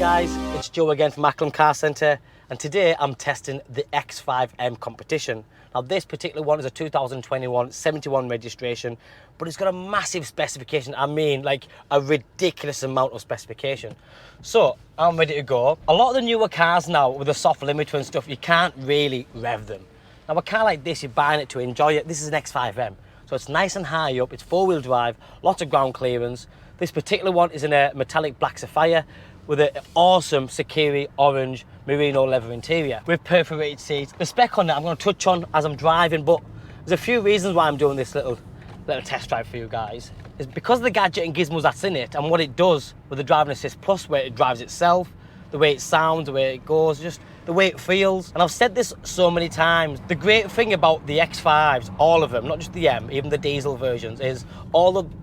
guys, it's Joe again from Acklam Car Centre, and today I'm testing the X5 M Competition. Now this particular one is a 2021 71 registration, but it's got a massive specification. I mean, like a ridiculous amount of specification. So I'm ready to go. A lot of the newer cars now with the soft limiter and stuff, you can't really rev them. Now a car like this, you're buying it to enjoy it. This is an X5 M, so it's nice and high up, it's four-wheel drive, lots of ground clearance. This particular one is in a metallic black sapphire with an awesome 𝗙𝗕𝗓 orange merino leather interior with perforated seats. The spec on that I'm going to touch on as I'm driving, but there's a few reasons why I'm doing this little test drive for you guys. It's because of the gadget and gizmos that's in it and what it does with the Driving Assist Plus, where it drives itself, the way it sounds, the way it goes, just the way it feels. And I've said this so many times, the great thing about the X5s, all of them, not just the M, even the diesel versions, is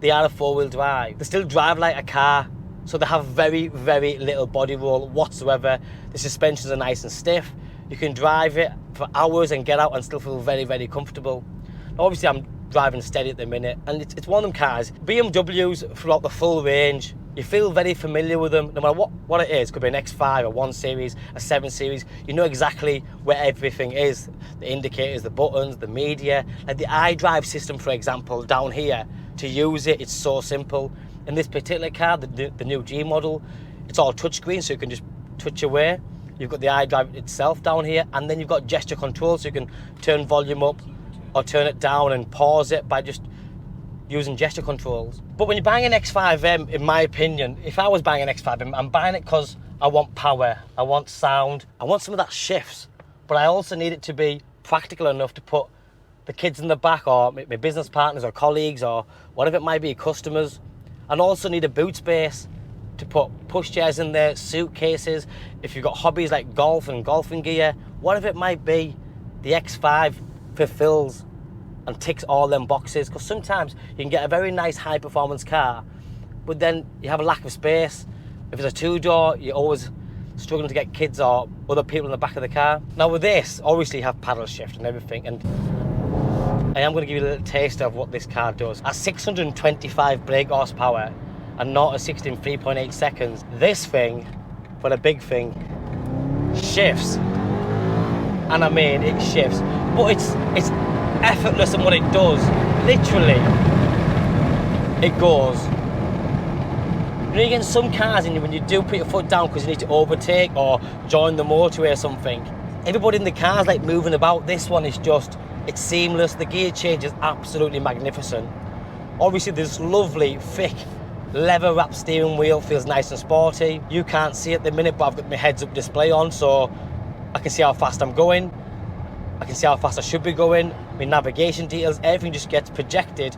they are a four-wheel drive. They still drive like a car, so they have very, very little body roll whatsoever. The suspensions are nice and stiff. You can drive it for hours and get out and still feel very, very comfortable. Now, obviously, I'm driving steady at the minute, and it's one of them cars. BMWs throughout the full range, you feel very familiar with them, no matter what it is. Could be an X5, a 1 Series, a 7 Series. You know exactly where everything is. The indicators, the buttons, the media. Like the iDrive system, for example, down here, to use it, it's so simple. In this particular car, the new G model, it's all touchscreen, so you can just touch away. You've got the iDrive itself down here, and then you've got gesture control, so you can turn volume up or turn it down and pause it by just using gesture controls. But when you're buying an X5M, in my opinion, if I was buying an X5M, I'm buying it because I want power, I want sound, I want some of that shifts, but I also need it to be practical enough to put the kids in the back, or my business partners or colleagues or whatever it might be, customers. And also need a boot space to put pushchairs in there, suitcases. If you've got hobbies like golf and golfing gear, whatever it might be, the X5 fulfills and ticks all them boxes. Because sometimes you can get a very nice high performance car, but then you have a lack of space. If it's a two-door, you're always struggling to get kids or other people in the back of the car. Now with this, obviously you have paddle shift and everything, and I am going to give you a little taste of what this car does. At 625 brake horsepower and 0 to 60 in 3.8 seconds, this thing, for the big thing, shifts. And I mean, it shifts, but it's effortless in what it does. Literally, it goes. You know, you get in some cars, and when you do put your foot down because you need to overtake or join the motorway or something, everybody in the car is like moving about. This one is just, it's seamless. The gear change is absolutely magnificent. Obviously, this lovely, thick, leather-wrapped steering wheel feels nice and sporty. You can't see at the minute, but I've got my heads-up display on, so I can see how fast I'm going. I can see how fast I should be going. My navigation details, everything just gets projected,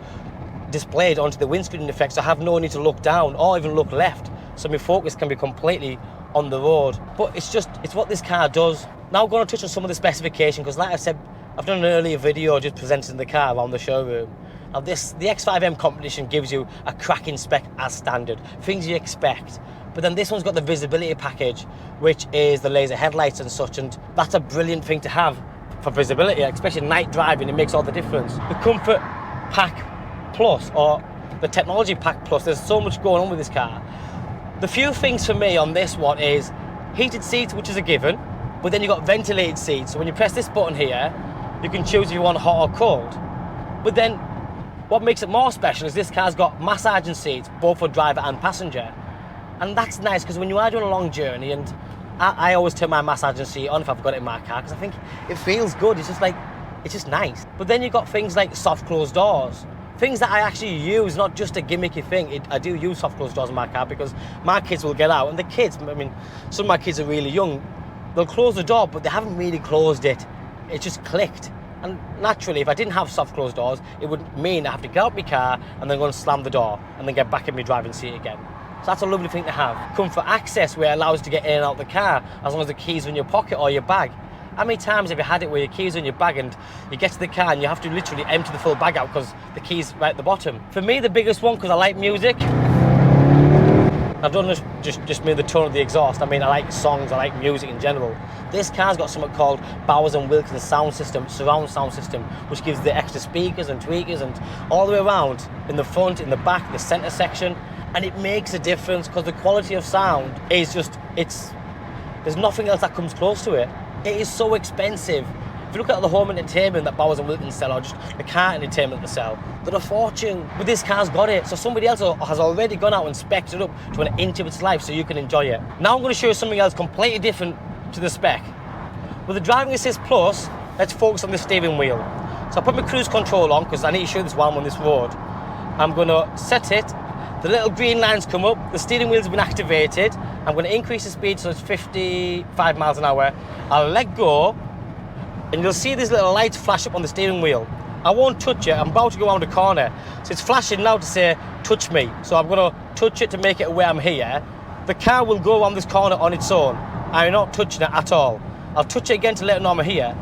displayed onto the windscreen effect, so I have no need to look down or even look left. So my focus can be completely on the road. But it's what this car does. Now I'm going to touch on some of the specification, because like I said, I've done an earlier video just presenting the car around the showroom. Now the X5 M Competition gives you a cracking spec as standard, things you expect. But then this one's got the visibility package, which is the laser headlights and such, and that's a brilliant thing to have for visibility, especially night driving. It makes all the difference. The Comfort Pack Plus, or the Technology Pack Plus, there's so much going on with this car. The few things for me on this one is heated seats, which is a given, but then you've got ventilated seats. So when you press this button here, you can choose if you want hot or cold. But then what makes it more special is this car's got massaging seats, both for driver and passenger. And that's nice, because when you are doing a long journey, and I always turn my massaging seat on if I've got it in my car, because I think it feels good. It's just nice. But then you've got things like soft closed doors, things that I actually use, not just a gimmicky thing. I do use soft closed doors in my car because my kids will get out, and the kids, I mean, some of my kids are really young. They'll close the door, but they haven't really closed it. It just clicked. And naturally, if I didn't have soft closed doors, it would mean I have to get out my car and then go and slam the door and then get back in my driving seat again. So that's a lovely thing to have. Comfort access, where it allows you to get in and out of the car as long as the keys are in your pocket or your bag. How many times have you had it where your keys are in your bag and you get to the car and you have to literally empty the full bag out because the key's right at the bottom? For me, the biggest one, because I like music, I've done this just mean the tone of the exhaust. I mean, I like songs, I like music in general. This car's got something called Bowers & Wilkins sound system, surround sound system, which gives the extra speakers and tweakers and all the way around, in the front, in the back, the center section. and it makes a difference because the quality of sound is just, there's nothing else that comes close to it. It is so expensive. If you look at the home entertainment that Bowers & Wilkins sell, or just the car entertainment they sell, they're a fortune. But this car's got it. So somebody else has already gone out and spec'd it up to an inch of its life so you can enjoy it. Now I'm going to show you something else completely different to the spec. With the Driving Assist Plus, let's focus on the steering wheel. So I put my cruise control on because I need to show this while I'm on this road. I'm going to set it. The little green lines come up. The steering wheel's been activated. I'm going to increase the speed so it's 55 miles an hour. I'll let go, and you'll see these little lights flash up on the steering wheel. I won't touch it. I'm about to go around a corner. So it's flashing now to say, touch me. So I'm going to touch it to make it aware I'm here. The car will go around this corner on its own. I'm not touching it at all. I'll touch it again to let it know I'm here.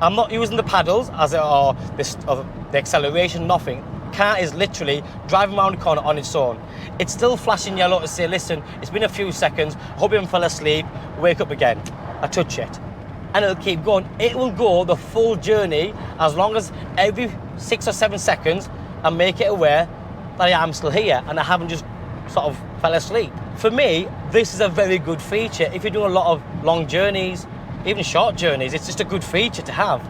I'm not using the paddles or the acceleration, nothing. Car is literally driving around the corner on its own. It's still flashing yellow to say, listen, it's been a few seconds, hope you haven't fell asleep, wake up again. I touch it, and it'll keep going. It will go the full journey as long as every 6 or 7 seconds I make it aware that I am still here and I haven't just sort of fell asleep. For me, this is a very good feature. If you're doing a lot of long journeys, even short journeys, it's just a good feature to have.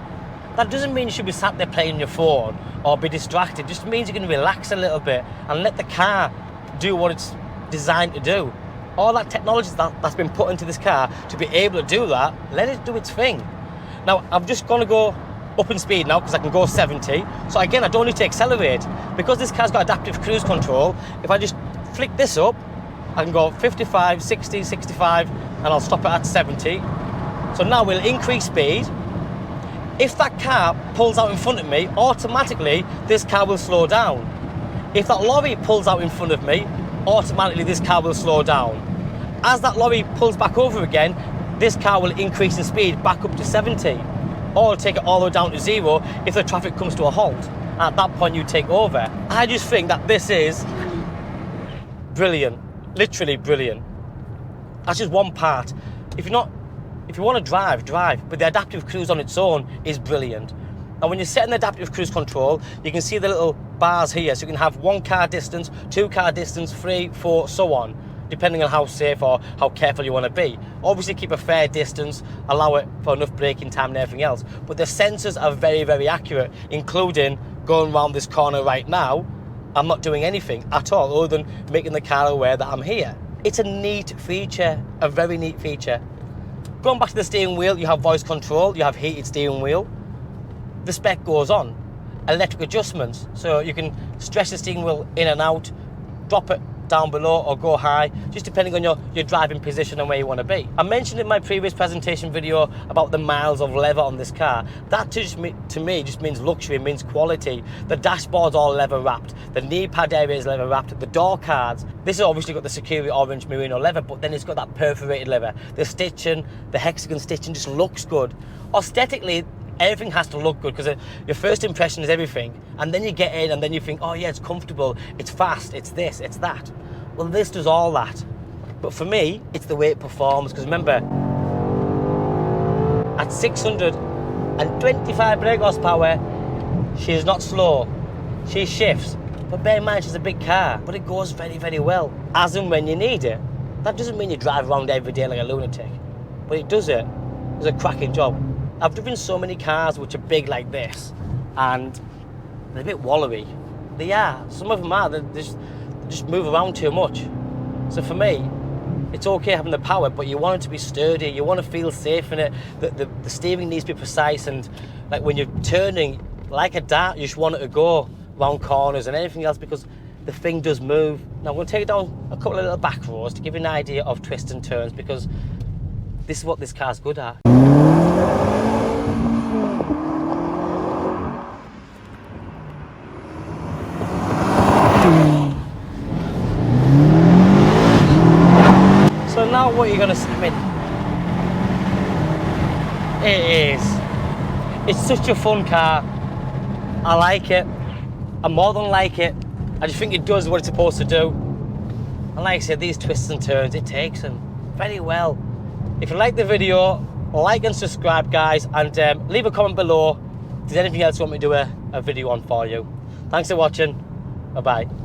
That doesn't mean you should be sat there playing your phone or be distracted. It just means you can relax a little bit and let the car do what it's designed to do. All that technology that's been put into this car to be able to do that, let it do its thing. Now, I'm just going to go up in speed now because I can go 70. So again, I don't need to accelerate. Because this car's got adaptive cruise control, if I just flick this up, I can go 55, 60, 65, and I'll stop it at 70. So now we'll increase speed. If that car pulls out in front of me, automatically this car will slow down. If that lorry pulls out in front of me, automatically this car will slow down. As that lorry pulls back over again, this car will increase in speed back up to 70. Or take it all the way down to 0 if the traffic comes to a halt. At that point you take over. I just think that this is brilliant, literally brilliant. That's just one part. If you want to drive, but the adaptive cruise on its own is brilliant. And when you're setting the adaptive cruise control, you can see the little bars here, so you can have 1 car distance, 2 car distance, 3, 4, so on, depending on how safe or how careful you want to be. Obviously keep a fair distance, allow it for enough braking time and everything else. But the sensors are very, very accurate, including going around this corner right now. I'm not doing anything at all other than making the car aware that I'm here. It's a neat feature, a very neat feature. Going back to the steering wheel, you have voice control, you have heated steering wheel. The spec goes on. Electric adjustments, so you can stretch the steering wheel in and out, drop it down below or go high, just depending on your driving position and where you want to be. I mentioned in my previous presentation video about the miles of leather on this car. That to me just means luxury, means quality. The dashboard's all leather wrapped, the knee pad area is leather wrapped, the door cards. This has obviously got the Security Orange Merino leather, but then it's got that perforated leather. The stitching, the hexagon stitching just looks good. Aesthetically, everything has to look good because your first impression is everything, and then you get in and then you think, oh yeah, it's comfortable, it's fast, it's this, it's that. Well, this does all that, but for me it's the way it performs, because remember, at 625 brake horsepower, she's not slow, she shifts. But bear in mind, she's a big car, but it goes very, very well as and when you need it. That doesn't mean you drive around every day like a lunatic, but it does it. It's a cracking job. I've driven so many cars which are big like this, and they're a bit wallowy. They are. Some of them are. They just move around too much. So for me, it's okay having the power, but you want it to be sturdy. You want to feel safe in it. The steering needs to be precise, and like when you're turning like a dart, you just want it to go round corners and anything else, because the thing does move. Now I'm going to take it down a couple of little back roads to give you an idea of twists and turns, because this is what this car's good at. So now what you're going to see, it's such a fun car. I like it. I more than like it. I just think it does what it's supposed to do. And like I said, these twists and turns, it takes them very well. If you like the video, like and subscribe, guys, and leave a comment below if there's anything else you want me to do a video on for you. Thanks for watching. Bye-bye.